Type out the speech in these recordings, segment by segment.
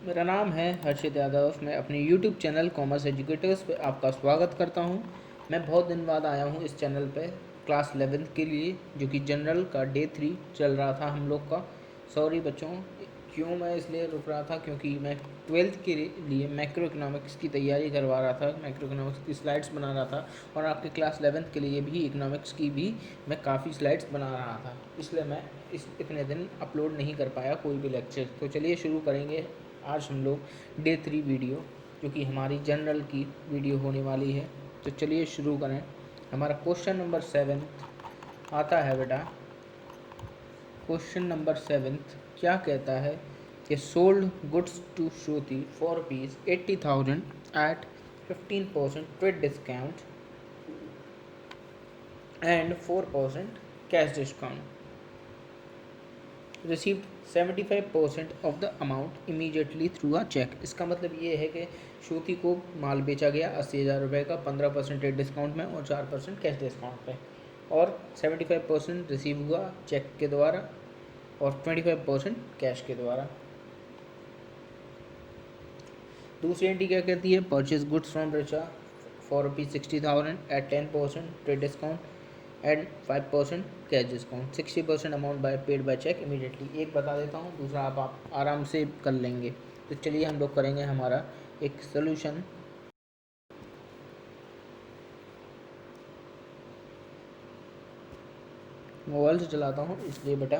मेरा नाम है हर्षित यादव। मैं अपने YouTube चैनल कॉमर्स एजुकेटर्स पे आपका स्वागत करता हूँ। मैं बहुत दिन बाद आया हूँ इस चैनल पे क्लास 11th के लिए, जो कि जनरल का डे 3 चल रहा था हम लोग का। सॉरी बच्चों, क्यों मैं इसलिए रुक रहा था क्योंकि मैं 12th के लिए मैक्रो इकोनॉमिक्स की तैयारी करवा रहा था, मैक्रो इकोनॉमिक्स की स्लाइड्स बना रहा था, और आपके क्लास 11th के लिए भी इकोनॉमिक्स की भी मैं काफ़ी स्लाइड्स बना रहा था, इसलिए मैं इतने दिन अपलोड नहीं कर पाया कोई भी लेक्चर। तो चलिए शुरू करेंगे आज हम लोग डे 3 वीडियो, जो कि हमारी जनरल की वीडियो होने वाली है। तो चलिए शुरू करें। हमारा क्वेश्चन नंबर 7 आता है बेटा। क्वेश्चन नंबर 7 क्या कहता है कि sold goods to Shruti for rupees 80,000 at 15% trade discount and 4% cash discount, received 75% of the amount immediately through a cheque. इसका मतलब ये है कि श्रुति को माल बेचा गया 80,000 रुपये का 15% रेट डिस्काउंट में और 4% कैश डिस्काउंट पे, और 75% रिसीव हुआ चेक के द्वारा और 25% कैश के द्वारा। दूसरी एंट्री क्या कहती है? Purchase goods from Richa for rupees 60,000 at 10% trade discount and 5% cash discount, 60% amount by paid by cheque immediately. एक बता देता हूँ, दूसरा आप आराम से कर लेंगे। तो चलिए हम लोग करेंगे हमारा एक सोल्यूशन। मोबाइल से चलाता हूँ इसलिए बेटा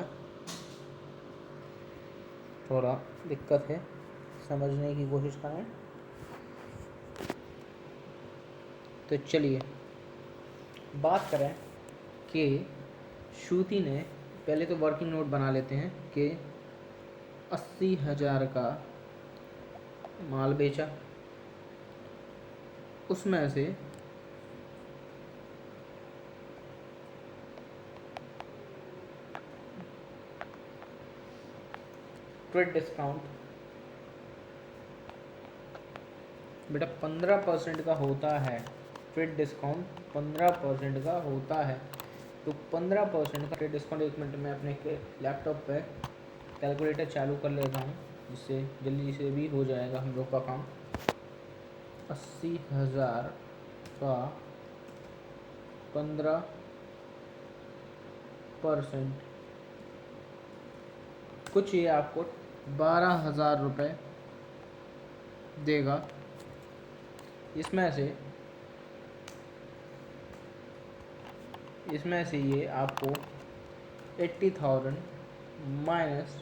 थोड़ा दिक्कत है, समझने की कोशिश करें। तो चलिए बात करें कि श्रुति ने, पहले तो वर्किंग नोट बना लेते हैं कि 80,000 का माल बेचा, उसमें से ट्रेड डिस्काउंट बेटा 15% का होता है। ट्रेड डिस्काउंट 15% का होता है, तो 15% का ट्रेड डिस्काउंट, 1 मिनट में अपने लैपटॉप पे कैलकुलेटर चालू कर लेता हूँ, जिससे जल्दी से भी हो जाएगा हम लोग का काम। 80,000 का 15%, कुछ ये आपको 12,000 रुपये देगा। इसमें से ये आपको 80,000 माइनस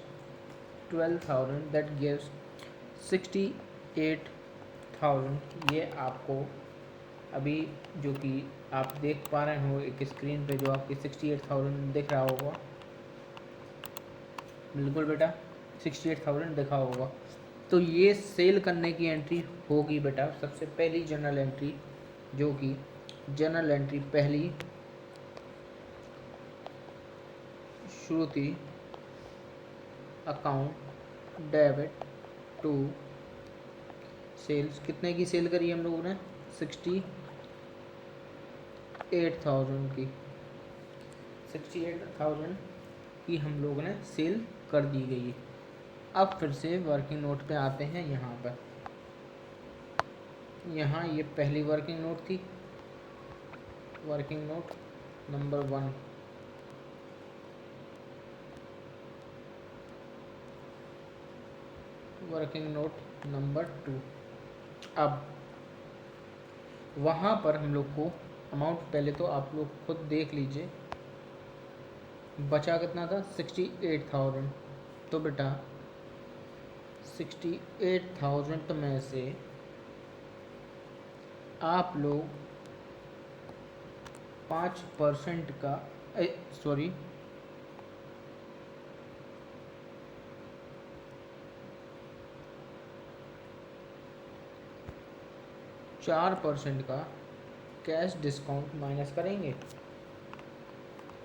12,000 दैट गिव्स 68,000। ये आपको अभी जो कि आप देख पा रहे हो एक स्क्रीन पे, जो आपकी 68,000 दिख रहा होगा, बिल्कुल बेटा 68,000 दिखा होगा। तो ये सेल करने की एंट्री होगी बेटा, सबसे पहली जनरल एंट्री, जो कि जनरल एंट्री पहली, श्रुति अकाउंट डेबिट टू सेल्स। कितने की सेल करी हम लोगों ने? 68,000 की। 68,000 की हम लोगों ने सेल कर दी गई है। अब फिर से वर्किंग नोट पे आते हैं। यहाँ ये पहली वर्किंग नोट थी, working note number 1। Working note number 2। अब वहाँ पर हम लोग को अमाउंट, पहले तो आप लोग खुद देख लीजिए, बचा कितना था? 68,000। तो बेटा 68,000 में से आप लोग 5% का, सॉरी 4% का कैश डिस्काउंट माइनस करेंगे।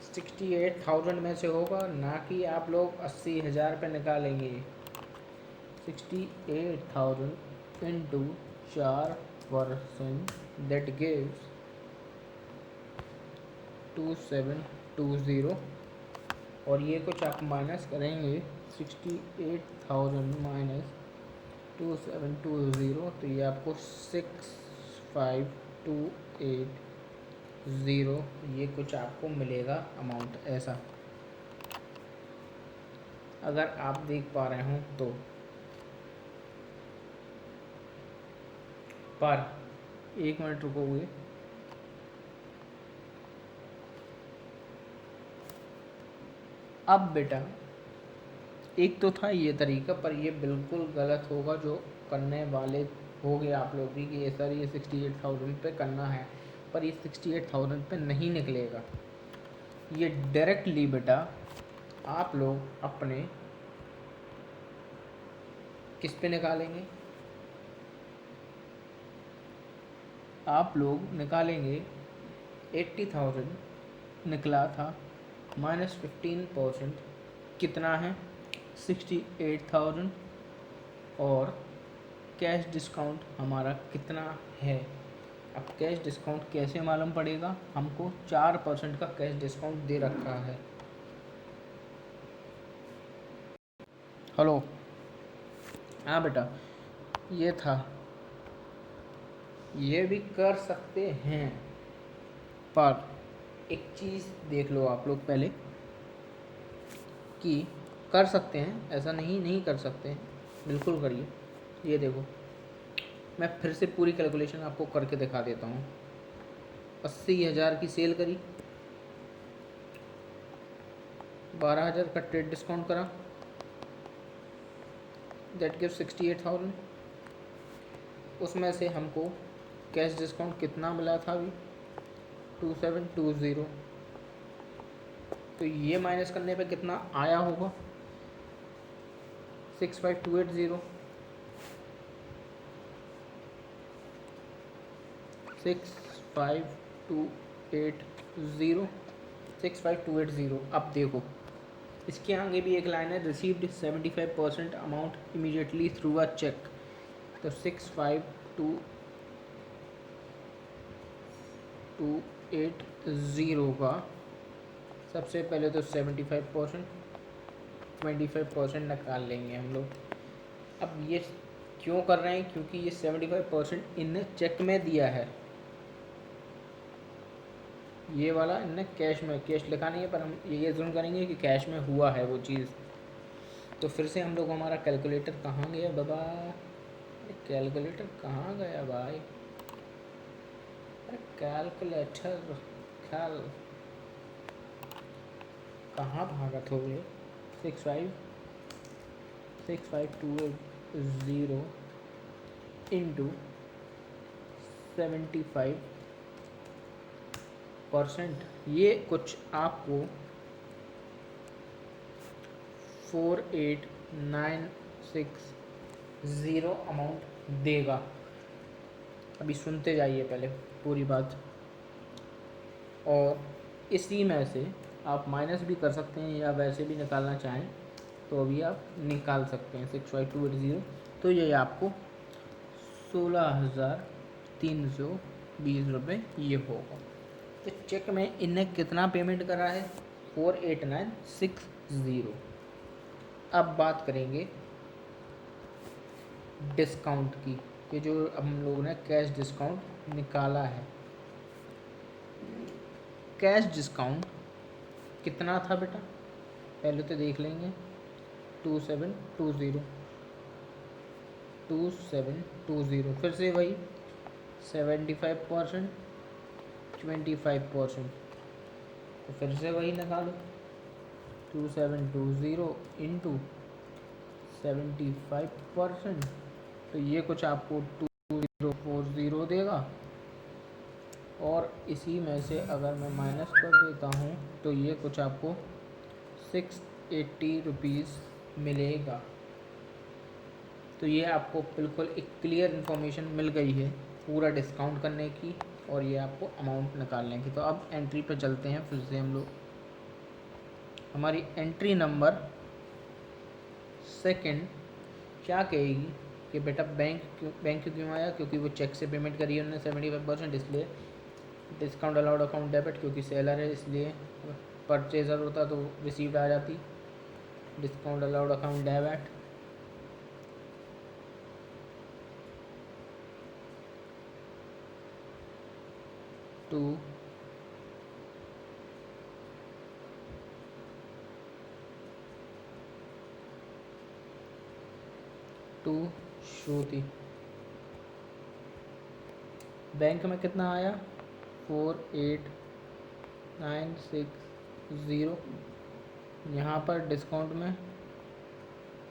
68,000 में से होगा, ना कि आप लोग 80,000 पे निकालेंगे। 68,000 इंटू 4% दैट गिव्स 2720, और ये कुछ आप माइनस करेंगे। 68,000 माइनस 2720, तो ये आपको 65280 ये कुछ आपको मिलेगा अमाउंट ऐसा, अगर आप देख पा रहे हो तो। पर 1 मिनट रुकोगे, अब बेटा एक तो था ये तरीका, पर ये बिल्कुल गलत होगा जो करने वाले होगे आप लोग भी, कि ये सर ये 68,000 पे करना है, पर ये 68,000 पे नहीं निकलेगा। ये डायरेक्टली बेटा आप लोग अपने किस पे निकालेंगे, आप लोग निकालेंगे 80,000 निकला था, -15% कितना है 68,000, और कैश डिस्काउंट हमारा कितना है। अब कैश डिस्काउंट कैसे मालूम पड़ेगा, हमको 4% का कैश डिस्काउंट दे रखा है। हेलो, हाँ बेटा ये था, ये भी कर सकते हैं, पर एक चीज़ देख लो आप लोग पहले, कि कर सकते हैं ऐसा नहीं कर सकते हैं, बिल्कुल करिए। ये देखो मैं फिर से पूरी कैलकुलेशन आपको करके दिखा देता हूँ। 80,000 की सेल करी, 12,000 का ट्रेड डिस्काउंट करा, दैट गिव 68,000। उसमें से हमको कैश डिस्काउंट कितना मिला था अभी, 2720, तो ये माइनस करने पे कितना आया होगा, 65,280। 65,280। अब देखो इसके आगे भी एक लाइन है, received 75% amount immediately through a cheque, तो 65,280 का सबसे पहले तो 75%, 25% निकाल लेंगे हम लोग। अब ये क्यों कर रहे हैं, क्योंकि ये 75% इनने चेक में दिया है, ये वाला इनने कैश में, कैश लिखा नहीं है पर हम ये जरूर करेंगे कि कैश में हुआ है वो चीज़। तो फिर से हम लोग, हमारा कैलकुलेटर कहाँ गया बाबा, कैलकुलेटर कहाँ गया भाई, अरे कैलकुलेटर ख्याल कहाँ भागत हो गए। 65,280 इंटू 75%, ये कुछ आपको 48,960 अमाउंट देगा। अभी सुनते जाइए पहले पूरी बात, और इसी में से आप माइनस भी कर सकते हैं या वैसे भी निकालना चाहें तो अभी आप निकाल सकते हैं। 65,280, तो ये आपको 16,320 रुपये ये होगा। तो चेक में इनने कितना पेमेंट करा है, 48,960। अब बात करेंगे डिस्काउंट की, ये जो हम लोगों ने कैश डिस्काउंट निकाला है। कैश डिस्काउंट कितना था बेटा, पहले तो देख लेंगे। 2720 फिर से वही 75%, 25%, तो फिर से वही निकालो, 2720 इंटू 75%, तो ये कुछ आपको 2040 देगा। और इसी में से अगर मैं माइनस कर देता हूँ तो ये कुछ आपको 680 रुपीज़ मिलेगा। तो ये आपको बिल्कुल एक क्लियर इन्फॉर्मेशन मिल गई है पूरा डिस्काउंट करने की, और ये आपको अमाउंट निकालने की। तो अब एंट्री पर चलते हैं फिर से हम लोग। हमारी एंट्री नंबर सेकंड क्या कहेगी कि बेटा बैंक क्यों आया, क्योंकि वो चेक से पेमेंट करी है उन्होंने 75%, इसलिए डिस्काउंट अलाउड अकाउंट डेबिट, क्योंकि सेलर है इसलिए, परचेजर होता तो रिसीव्ड आ जाती, discount allowed account debit. To Shruti. Bank में कितना आया 48,960। यहाँ पर डिस्काउंट में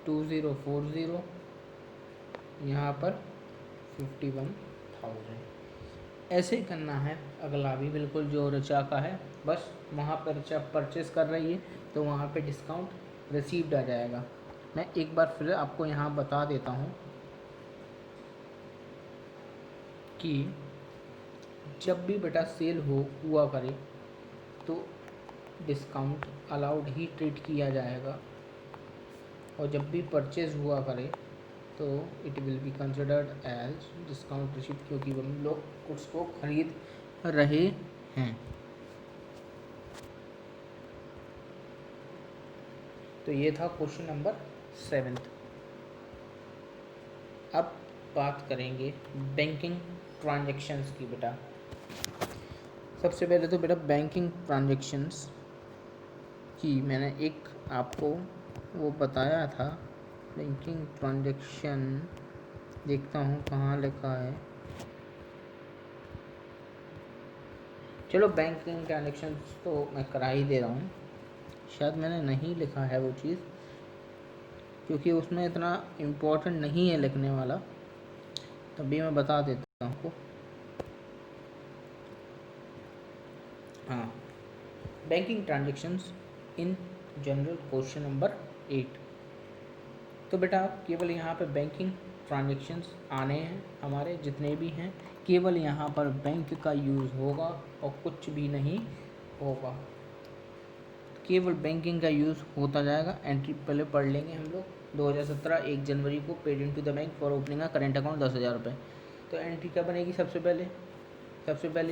2040, यहाँ पर 51,000। ऐसे ही करना है। अगला भी बिल्कुल जो ऋचा का है, बस वहाँ पर ऋचा परचेस कर रही है तो वहाँ पे डिस्काउंट रिसीव्ड आ जाएगा। मैं एक बार फिर आपको यहाँ बता देता हूँ कि जब भी बेटा सेल हुआ करे तो डिस्काउंट अलाउड ही ट्रीट किया जाएगा, और जब भी परचेज हुआ करे तो it will be considered as discount received, क्योंकि हम लोग गुड्स को खरीद रहे हैं। तो ये था क्वेश्चन नंबर 7। अब बात करेंगे बैंकिंग ट्रांजैक्शंस की बेटा। सबसे पहले तो बेटा बैंकिंग ट्रांजैक्शंस की मैंने एक आपको वो बताया था। बैंकिंग ट्रांजैक्शन देखता हूँ कहाँ लिखा है। चलो बैंकिंग ट्रांजैक्शंस तो मैं करा ही दे रहा हूँ। शायद मैंने नहीं लिखा है वो चीज़, क्योंकि उसमें इतना इम्पोर्टेंट नहीं है लिखने वाला, तभी मैं बता देता हूँ आपको। हाँ, banking transactions in general question number 8। तो बेटा केवल यहाँ पे बैंकिंग ट्रांजैक्शंस आने हैं हमारे जितने भी हैं, केवल यहाँ पर बैंक का यूज़ होगा और कुछ भी नहीं होगा। केवल बैंकिंग का यूज़ होता जाएगा। एंट्री पहले पढ़ लेंगे हम लोग। 2017 1 जनवरी को paid in to the bank for opening a current account 10,000 रुपये। तो एंट्री क्या बनेगी सबसे पहले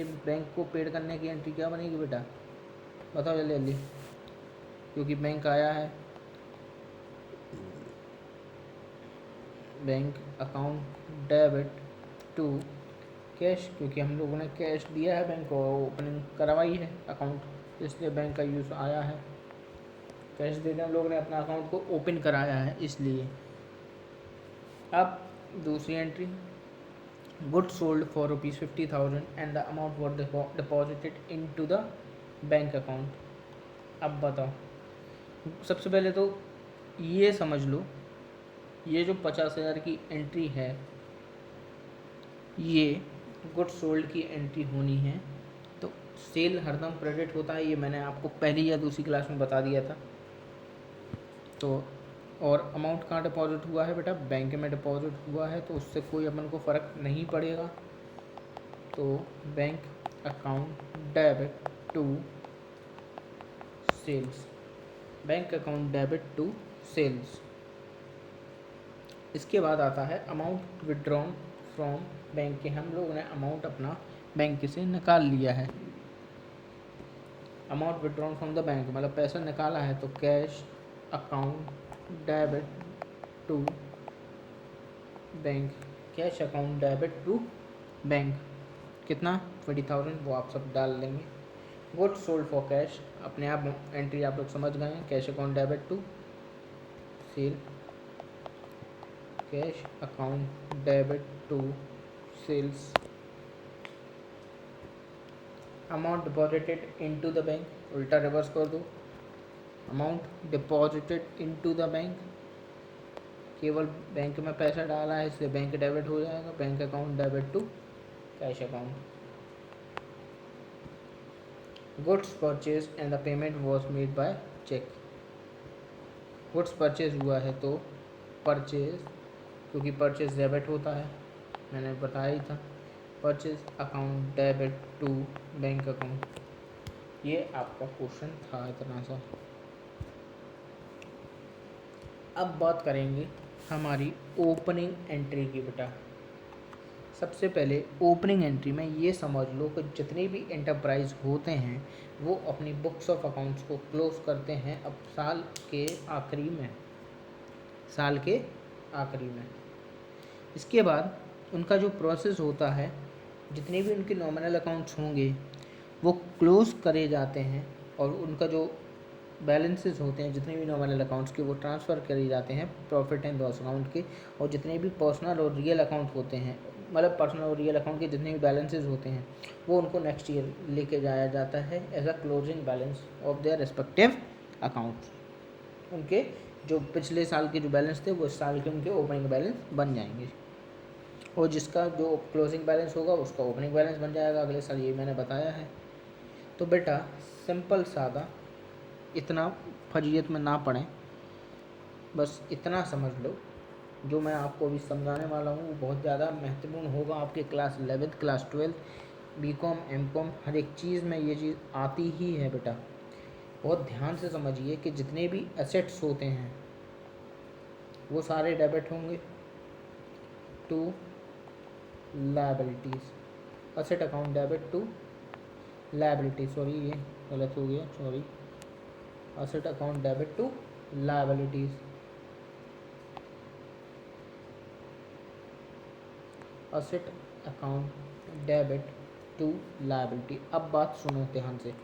बैंक को पेड करने की एंट्री क्या बनेगी बेटा, बताओ जल्दी जल्दी, क्योंकि बैंक आया है। Bank account debit to cash, क्योंकि हम लोगों ने कैश दिया है बैंक को, ओपनिंग करवाई है अकाउंट, इसलिए बैंक का यूज़ आया है। कैश देकर हम लोगों ने अपना अकाउंट को ओपन कराया है इसलिए। अब दूसरी entry, good sold for ₹50,000 and the amount what deposited in to the bank account. अब बताओ, सबसे पहले तो ये समझ लो, ये जो 50,000 की एंट्री है ये गुड सोल्ड की एंट्री होनी है। तो सेल हरदम क्रेडिट होता है, ये मैंने आपको पहली या दूसरी क्लास में बता दिया था। तो और अमाउंट कहाँ डिपॉजिट हुआ है बेटा, बैंक में डिपॉजिट हुआ है, तो उससे कोई अपन को फ़र्क नहीं पड़ेगा। तो bank account debit to sales, bank account debit to sales. इसके बाद आता है अमाउंट विड्रॉन फ्रॉम बैंक के, हम लोगों ने अमाउंट अपना बैंक से निकाल लिया है। Amount withdrawn from the bank मतलब पैसा निकाला है, तो cash account debit to bank, cash account debit to bank. कितना 20,000, वो आप सब डाल लेंगे। गुड सोल्ड फॉर कैश, अपने आप एंट्री आप लोग समझ गए हैं। Cash account debit to sale, cash account debit to sales. Amount deposited into the bank, उल्टा रिवर्स कर दो। Amount deposited into the bank, केवल बैंक में पैसा डाला है इसलिए बैंक डेबिट हो जाएगा। Bank account debit to cash account. Goods purchase and the payment was made by cheque. Goods purchase हुआ है तो परचेज, क्योंकि परचेज डेबिट होता है, मैंने बताया ही था। Purchase account debit to bank account. ये आपका क्वेश्चन था इतना सा। अब बात करेंगे हमारी ओपनिंग एंट्री की बेटा। सबसे पहले ओपनिंग एंट्री में ये समझ लो कि जितने भी एंटरप्राइज होते हैं वो अपनी बुक्स ऑफ अकाउंट्स को क्लोज करते हैं अब साल के आखिरी में, साल के आखिरी में। इसके बाद उनका जो प्रोसेस होता है, जितने भी उनके नॉमिनल अकाउंट्स होंगे वो क्लोज़ करे जाते हैं और उनका जो बैलेंसेस होते हैं जितने भी नॉमिनल अकाउंट्स के वो ट्रांसफ़र करे जाते हैं प्रॉफिट एंड लॉस अकाउंट के। और जितने भी पर्सनल और रियल अकाउंट होते हैं, मतलब पर्सनल और रियल अकाउंट के जितने भी बैलेंसेस होते हैं वो उनको नेक्स्ट ईयर लेके जाया जाता है as a closing balance of their respective accounts. उनके जो पिछले साल के जो बैलेंस थे वो इस साल के उनके ओपनिंग बैलेंस बन जाएंगे, और जिसका जो क्लोजिंग बैलेंस होगा उसका ओपनिंग बैलेंस बन जाएगा अगले साल। ये मैंने बताया है। तो बेटा सिंपल सादा, इतना फजीयत में ना पड़ें, बस इतना समझ लो जो मैं आपको अभी समझाने वाला हूँ वो बहुत ज़्यादा महत्वपूर्ण होगा आपके class 11th class 12th BCom MCom हर एक चीज़ में ये चीज़ आती ही है बेटा। बहुत ध्यान से समझिए कि जितने भी एसेट्स होते हैं वो सारे डेबिट होंगे to liabilities. Asset account debit to liability, sorry ये गलत हो गया, sorry. Asset account debit to liabilities, asset account debit to liability. अब बात सुनो ध्यान से।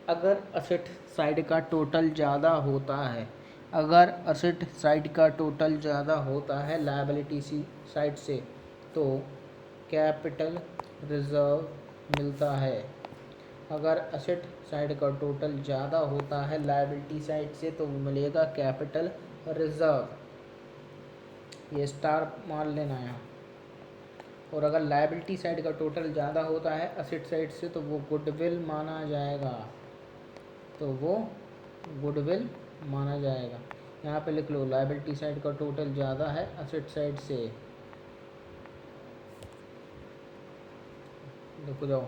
अगर असेट साइड का टोटल ज़्यादा होता है, अगर असेट साइड का टोटल ज़्यादा होता है लायबिलिटी साइड से, तो कैपिटल रिजर्व मिलता है। अगर असेट साइड का टोटल ज़्यादा होता है लायबिलिटी साइड से तो मिलेगा कैपिटल रिजर्व। ये स्टार मान लेना यहाँ। और अगर लायबिलिटी साइड का टोटल ज़्यादा होता है असेट साइड से तो वो गुडविल माना जाएगा, तो वो गुडविल माना जाएगा। यहाँ पे लिख लो लायबिलिटी साइड का टोटल ज़्यादा है असेट साइड से। देखो जाओ,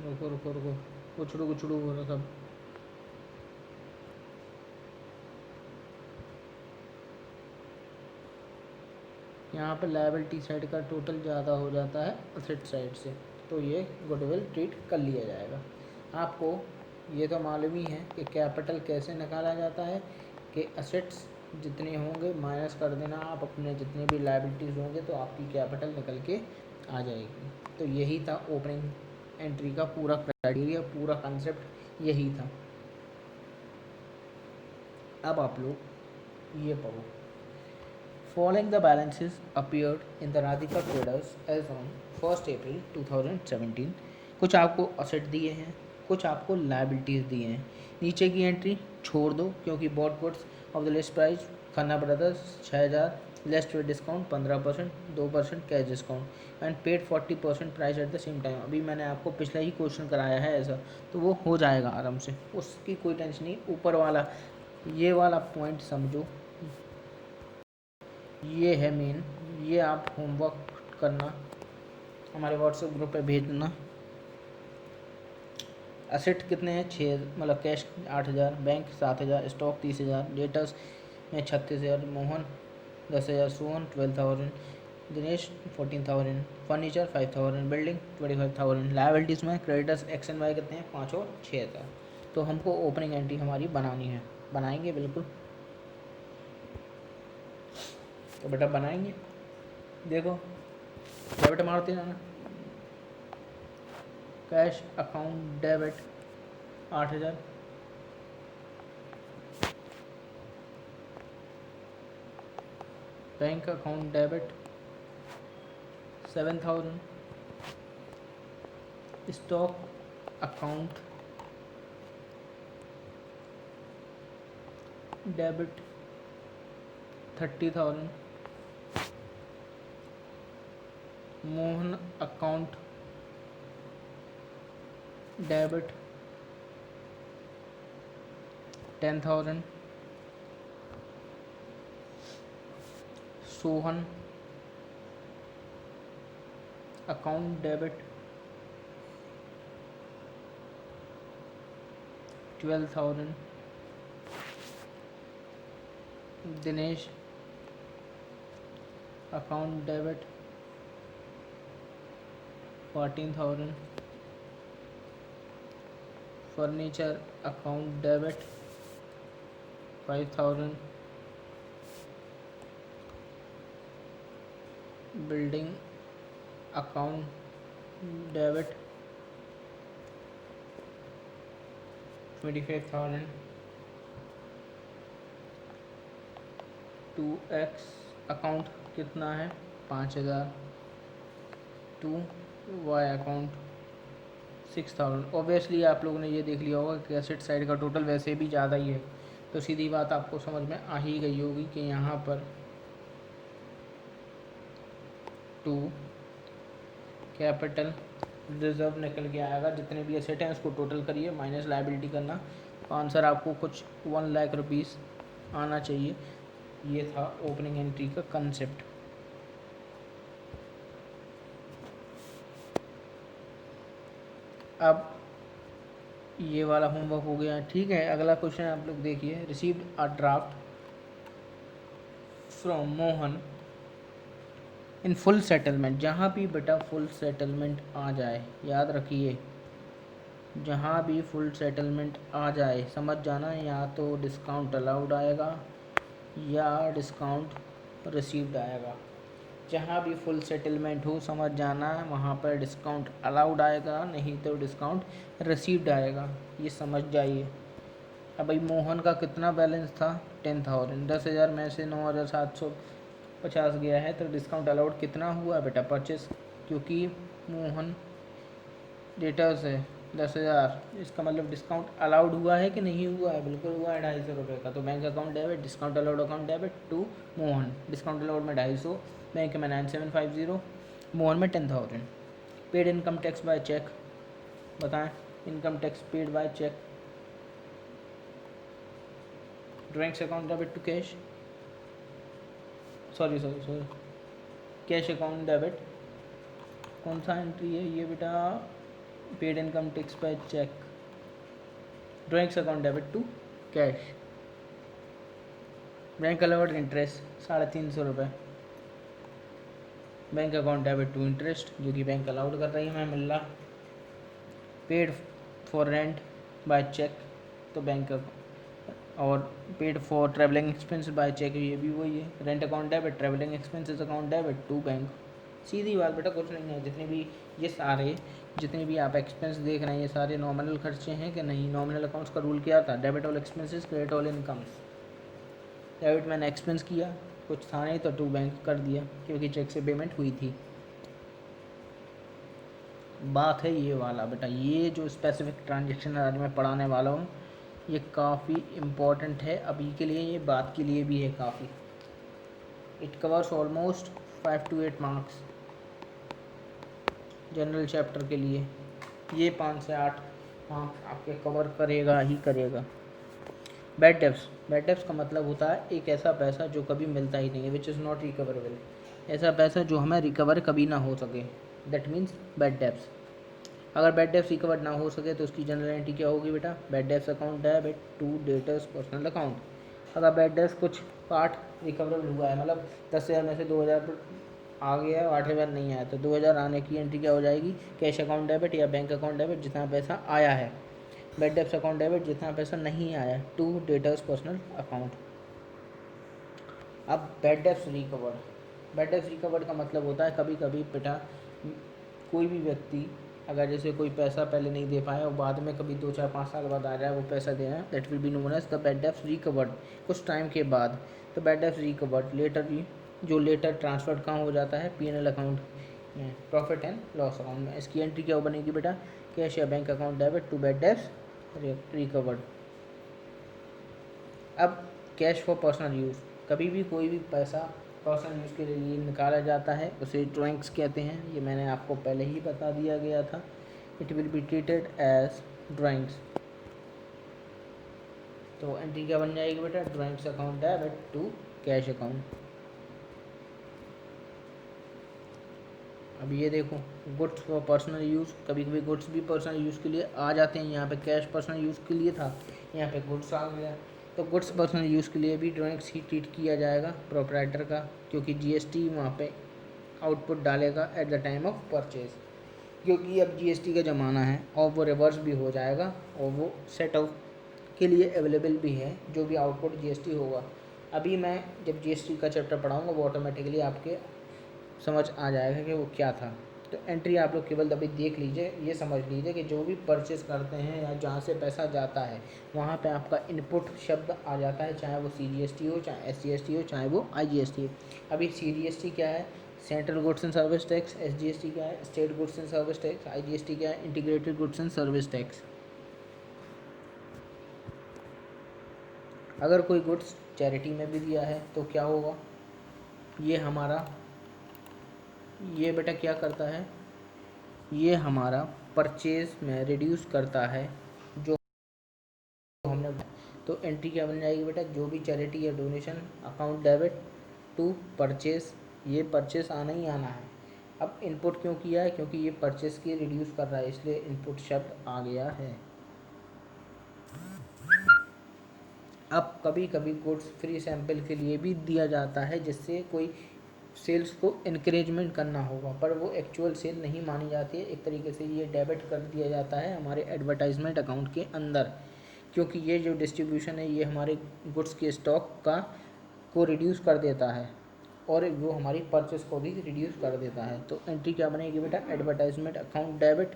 रुको रुको रुको, उछड़ू उछड़ू हो रहा सब। यहाँ पे लायबिलिटी साइड का टोटल ज़्यादा हो जाता है असेट साइड से, तो ये गुडविल ट्रीट कर लिया जाएगा। आपको ये तो मालूम ही है कि कैपिटल कैसे निकाला जाता है, कि असेट्स जितने होंगे माइनस कर देना आप अपने जितने भी लायबिलिटीज़ होंगे तो आपकी कैपिटल निकल के आ जाएगी। तो यही था ओपनिंग एंट्री का पूरा क्राइटेरिया, पूरा कंसेप्ट यही था। अब आप लोग ये पढ़ो। Following the balances appeared in the Radhika Traders as on 1st April 2017। कुछ आपको असेट दिए हैं, कुछ आपको लायबिलिटीज़ दिए हैं। नीचे की एंट्री छोड़ दो क्योंकि bought puts of the list price Khanna brothers 6000, less trade discount 15%, 2% cash discount and paid 40% price at the same time. अभी मैंने आपको पिछला ही क्वेश्चन कराया है ऐसा, तो वो हो जाएगा आराम से, उसकी कोई टेंशन नहीं। ऊपर वाला ये वाला पॉइंट समझो, ये है मेन। ये आप होमवर्क करना, हमारे व्हाट्सएप ग्रुप पे भेजना। असेट कितने हैं? 6, मतलब कैश 8000, बैंक 7000, स्टॉक 30000, डेटर्स में 36000, Mohan 10000, Sohan 12000, Dinesh 14000, furniture 5000, building 25000। Liabilities में क्रेडिटर्स एक्स एंड वाई कितने हैं? 5 और 6000। तो हमको ओपनिंग एंट्री हमारी बनानी है, बनाएंगे बिल्कुल। तो बेटा बनाएंगे, देखो डेबिट मारते जाना। Cash account debit 8000, bank account debit 7000, stock account debit 30000, Mohan account debit 10000, Sohan account debit 12000, Dinesh account debit 14000, furniture account debit 5000, building account debit 25,000 to X account कितना है 5,000 टू वाई अकाउंट 6,000। ऑब्वियसली आप लोगों ने ये देख लिया होगा कि एसेट साइड का टोटल वैसे भी ज़्यादा ही है, तो सीधी बात आपको समझ में आ ही गई होगी कि यहाँ पर टू कैपिटल रिजर्व निकल के आएगा। जितने भी एसेट हैं उसको टोटल करिए माइनस लायबिलिटी करना, तो आंसर आपको कुछ 1 लाख रुपीज़ आना चाहिए। ये था ओपनिंग एंट्री का कंसेप्ट। अब ये वाला होमवर्क हो गया, ठीक है। अगला क्वेश्चन आप लोग देखिए, received a draft from Mohan in full settlement. जहाँ भी बेटा फुल सेटलमेंट आ जाए, याद रखिए, जहाँ भी फुल सेटलमेंट आ जाए समझ जाना, या तो डिस्काउंट अलाउड आएगा या डिस्काउंट रिसीव्ड आएगा। जहाँ भी फुल सेटलमेंट हो समझ जाना वहाँ पर डिस्काउंट अलाउड आएगा, नहीं तो डिस्काउंट रिसीव्ड आएगा, ये समझ जाइए। अब भाई मोहन का कितना बैलेंस था 10,000, 10,000 में से 9,750 गया है, तो डिस्काउंट अलाउड कितना हुआ बेटा 25, क्योंकि मोहन डेटर्स है 10,000, इसका मतलब डिस्काउंट अलाउड हुआ है कि नहीं हुआ है, बिल्कुल हुआ है 250 रुपये का। तो bank account debit, discount allowed account debit to Mohan. Discount allowed में 250, बैंक में 9750, मोहन में 10,000। Paid income tax by cheque, बताएं income tax paid by cheque. Drawings account debit to cash, sorry cash account debit. कौन सा एंट्री है ये बेटा, paid income tax by cheque. Drawings account debit to cash. Bank allowed interest 350 रुपये, bank account debit to interest, जो कि bank allowed कर रही है मैं मिल रहा। Paid for rent by cheque, तो बैंक और paid for travelling expense by cheque, ये भी वही है। Rent account debit, travelling expenses account debit to bank. सीधी बात बेटा, कुछ नहीं है। जितने भी ये सारे जितने भी आप एक्सपेंस देख रहे हैं ये सारे नॉमिनल खर्चे हैं कि नहीं। नॉमिनल अकाउंट्स का रूल क्या था, debit all expenses credit all incomes. Debit मैंने एक्सपेंस किया, कुछ था नहीं तो टू बैंक कर दिया, क्योंकि चेक से पेमेंट हुई थी। बात है ये वाला बेटा, ये जो स्पेसिफिक ट्रांजेक्शन आज मैं पढ़ाने वाला हूँ ये काफ़ी इम्पोर्टेंट है अभी के लिए, ये बात के लिए भी है काफ़ी। It covers almost 5 to 8 marks general chapter के लिए। ये 5 से 8 मार्क्स आपके कवर करेगा ही करेगा। बैड डेब्ट्स का मतलब होता है एक ऐसा पैसा जो कभी मिलता ही नहीं है, विच इज़ नॉट रिकवरेबल। ऐसा पैसा जो हमें रिकवर कभी ना हो सके, दैट मीन्स बैड डेब्ट्स। अगर बैड डेब्ट्स रिकवर ना हो सके तो उसकी जनरल एंट्री क्या होगी बेटा, bad debts account debit to debtors personal account. अगर बैड डेब्ट्स कुछ पार्ट रिकवरेबल हुआ है, मतलब 10,000 में से 2,000 आ गया है, 8,000 नहीं आया, तो 2,000 आने की एंट्री क्या हो जाएगी, कैश अकाउंट डेबिट या बैंक अकाउंट डेबिट जितना पैसा आया है। बैड डेब्ट्स अकाउंट डेबिट जितना पैसा नहीं आया टू डेटर्स पर्सनल अकाउंट। अब बैड डेब्ट्स रिकवर्ड का मतलब होता है कभी कभी बेटा कोई भी व्यक्ति अगर जैसे कोई पैसा पहले नहीं दे पाया और बाद में कभी 2, 4, 5 साल बाद आ रहा है वो पैसा देना, that will be known as the bad debts recovered. कुछ टाइम के बाद तो बैड डेब्ट्स रिकवर्ड लेटर जो लेटर ट्रांसफर कहाँ हो जाता है, P&L अकाउंट में, प्रॉफिट एंड लॉस अकाउंट में। इसकी एंट्री क्या बनेगी बेटा, कैश या bank account debit to bad debts recovered. अब कैश फॉर पर्सनल यूज़, कभी भी कोई भी पैसा पर्सनल यूज़ के लिए निकाला जाता है उसे ड्राइंग्स कहते हैं, ये मैंने आपको पहले ही बता दिया गया था। It will be treated as drawings. तो एंट्री क्या बन जाएगी बेटा, drawings account debit to cash account. अब ये देखो गुड्स फॉर पर्सनल यूज़, कभी कभी गुड्स भी पर्सनल यूज़ के लिए आ जाते हैं। यहाँ पे कैश पर्सनल यूज़ के लिए था, यहाँ पे गुड्स आ गया, तो गुड्स पर्सनल यूज़ के लिए भी ड्राइंग्स ही ट्रीट किया जाएगा प्रोप्राइटर का, क्योंकि जीएसटी वहाँ पे आउटपुट डालेगा at the time of purchase, क्योंकि अब जीएसटी का ज़माना है और वो रिवर्स भी हो जाएगा और वो सेट ऑफ के लिए अवेलेबल भी है जो भी आउटपुट जीएसटी होगा। अभी मैं जब जीएसटी का चैप्टर पढ़ाऊँगा वो ऑटोमेटिकली आपके समझ आ जाएगा कि वो क्या था। तो एंट्री आप लोग केवल अभी देख लीजिए, ये समझ लीजिए कि जो भी परचेस करते हैं या जहाँ से पैसा जाता है वहाँ पे आपका इनपुट शब्द आ जाता है, चाहे वो CGST हो, चाहे SGST हो, चाहे वो IGST हो। अभी CGST क्या है? Central goods and service tax. SGST क्या है? State goods and service tax. IGST क्या है? Integrated goods and service tax. अगर कोई गुड्स चैरिटी में भी दिया है तो क्या होगा? ये बेटा क्या करता है? ये हमारा परचेज में रिड्यूस करता है जो हमने। तो एंट्री क्या बन जाएगी बेटा? जो भी चैरिटी या donation account debit to purchase, ये परचेस आना ही आना है। अब इनपुट क्यों किया है? क्योंकि ये परचेस की रिड्यूस कर रहा है, इसलिए इनपुट शब्द आ गया है। अब कभी कभी गुड्स फ्री सैंपल के लिए भी दिया जाता है, जिससे कोई सेल्स को इनक्रेजमेंट करना होगा, पर वो एक्चुअल सेल नहीं मानी जाती है। एक तरीके से ये डेबिट कर दिया जाता है हमारे एडवर्टाइजमेंट अकाउंट के अंदर, क्योंकि ये जो डिस्ट्रीब्यूशन है ये हमारे गुड्स के स्टॉक को रिड्यूस कर देता है और वो हमारी परचेस को भी रिड्यूस कर देता है। तो एंट्री क्या बनेगी बेटा? Advertisement account debit,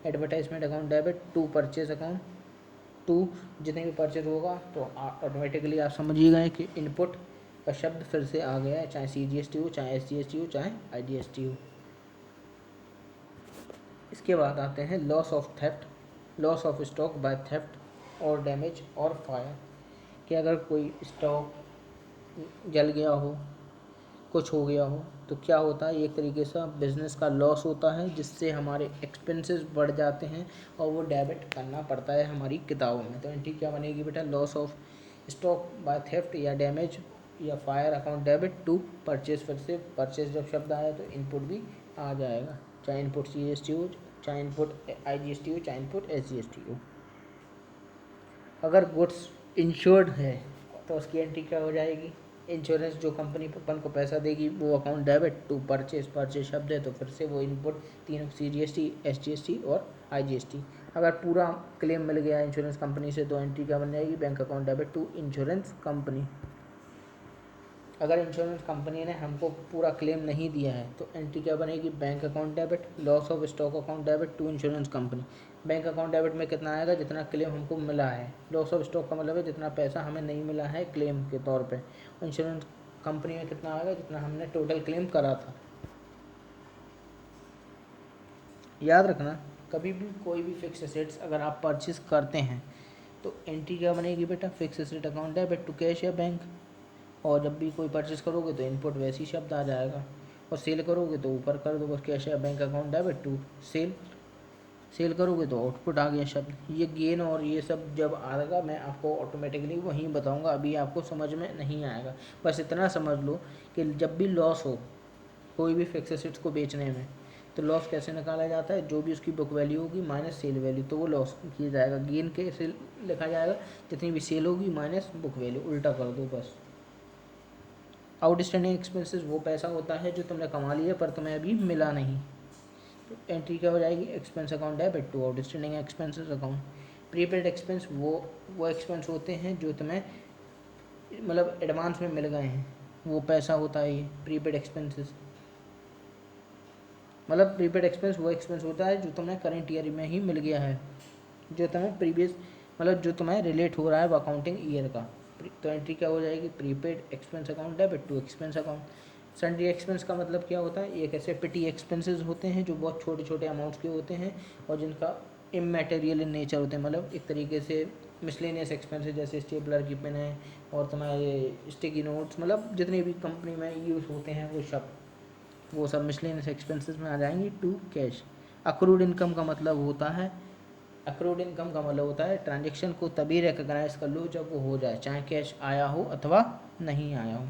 advertisement account debit to purchase account to. जितने भी परचेज होगा तो ऑटोमेटिकली आप समझिए गए कि इनपुट का शब्द फिर से आ गया है, चाहे CGST हो, चाहे SGST हो, चाहे IGST हो। इसके बाद आते हैं loss of theft, loss of stock by theft और डैमेज और फायर। कि अगर कोई स्टॉक जल गया हो, कुछ हो गया हो, तो क्या होता है? एक तरीके से बिजनेस का लॉस होता है, जिससे हमारे एक्सपेंसेस बढ़ जाते हैं और वो डेबिट करना पड़ता है हमारी किताबों में। तो एंट्री क्या बनेगी बेटा? Loss of stock by theft या डैमेज या fire account debit to purchase. फिर से परचेज जब शब्द आया तो इनपुट भी आ जाएगा, चाहे इनपुट CGST हो, चाहे इनपुट IGST हो, चाहे इनपुट SGST हो। अगर गुड्स इंश्योर्ड है तो उसकी एंट्री क्या हो जाएगी? इंश्योरेंस जो कंपनी अपन को पैसा देगी वो account debit to purchase, purchase शब्द है तो फिर से वो इनपुट तीनों CGST, SGST और IGST। अगर पूरा क्लेम मिल गया इंश्योरेंस कंपनी से तो एंट्री क्या बन जाएगी? Bank account debit to insurance company. अगर इंश्योरेंस कंपनी ने हमको पूरा क्लेम नहीं दिया है तो एंट्री क्या बनेगी? Bank account debit, loss of stock account debit to insurance company. Bank account debit में कितना आएगा? जितना क्लेम हमको मिला है। लॉस ऑफ स्टॉक का मतलब है जितना पैसा हमें नहीं मिला है क्लेम के तौर पे। इंश्योरेंस कंपनी में कितना आएगा? जितना हमने टोटल क्लेम करा था। याद रखना, कभी भी कोई भी फिक्स एसेट्स अगर आप परचेज करते हैं तो एंट्री क्या बनेगी बेटा? Fix asset account debit to cash या बैंक। और जब भी कोई परचेस करोगे तो इनपुट वैसे ही शब्द आ जाएगा, और सेल करोगे तो ऊपर कर दो बस, कैश या bank account debit to sale. Sale करोगे तो आउटपुट आ गया शब्द। ये गेन और ये सब जब आएगा मैं आपको ऑटोमेटिकली वहीं बताऊंगा, अभी आपको समझ में नहीं आएगा। बस इतना समझ लो कि जब भी लॉस हो कोई भी फिक्स एसेट्स को बेचने में, तो लॉस कैसे निकाला जाता है? जो भी उसकी बुक वैल्यू होगी माइनस सेल वैल्यू, तो वो लॉस किया जाएगा। गेन कैसे लिखा जाएगा? जितनी भी सेल होगी माइनस बुक वैल्यू, उल्टा कर दो बस। आउटस्टैंडिंग एक्सपेंसेस वो पैसा होता है जो तुमने कमा लिया पर तुम्हें अभी मिला नहीं। तो एंट्री क्या हो जाएगी? Expense account debit to outstanding expenses account. Prepaid expense वो एक्सपेंस होते हैं जो तुम्हें मतलब एडवांस में मिल गए हैं, वो पैसा होता है ये प्रीपेड एक्सपेंसेस। मतलब प्रीपेड एक्सपेंस वो एक्सपेंस होता है जो तुम्हें करंट ईयर में ही मिल गया है, जो तुम्हें प्रीवियस मतलब जो तुम्हें रिलेट हो रहा है वो अकाउंटिंग ईयर का। तो एंट्री क्या हो जाएगी? Prepaid expense account debit to expense account. Sundry expense का मतलब क्या होता है? एक ऐसे पिटी एक्सपेंसेस होते हैं जो बहुत छोटे छोटे अमाउंट्स के होते हैं और जिनका इमैटेरियल इन नेचर होते हैं, मतलब एक तरीके से मिसलेनियस एक्सपेंसेस, जैसे स्टेपलर की पेन है और तुम्हारे स्टिकी नोट्स, मतलब जितने भी कंपनी में यूज़ होते हैं वो सब मिसलेनियस एक्सपेंसेस में आ जाएंगी टू कैश। अक्रूड इनकम का मतलब होता है ट्रांजेक्शन को तभी रिकॉग्नाइज कर लो जब वो हो जाए, चाहे कैश आया हो अथवा नहीं आया हो।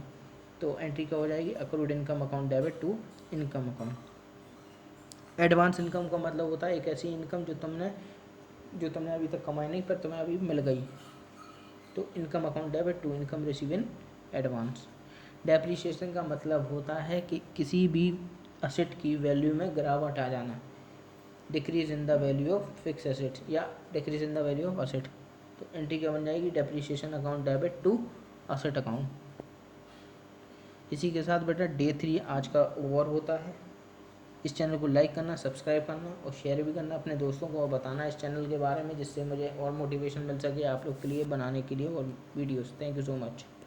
तो एंट्री क्या हो जाएगी? Accrued income account debit to income account. Advance income का मतलब होता है एक ऐसी इनकम जो तुमने अभी तक कमाई नहीं पर तुम्हें अभी मिल गई, तो income account debit to income receive in advance. Depreciation का मतलब होता है कि किसी भी असेट की वैल्यू में गिरावट आ जाना, decrease in the value of fix asset या decrease in the value of asset. तो एंट्री क्या बन जाएगी? Depreciation account debit to asset account. इसी के साथ बेटा डे 3 आज का ओवर होता है। इस चैनल को लाइक करना, सब्सक्राइब करना और शेयर भी करना अपने दोस्तों को और बताना इस चैनल के बारे में, जिससे मुझे और मोटिवेशन मिल सके आप लोग के लिए बनाने के लिए और videos. Thank you so much.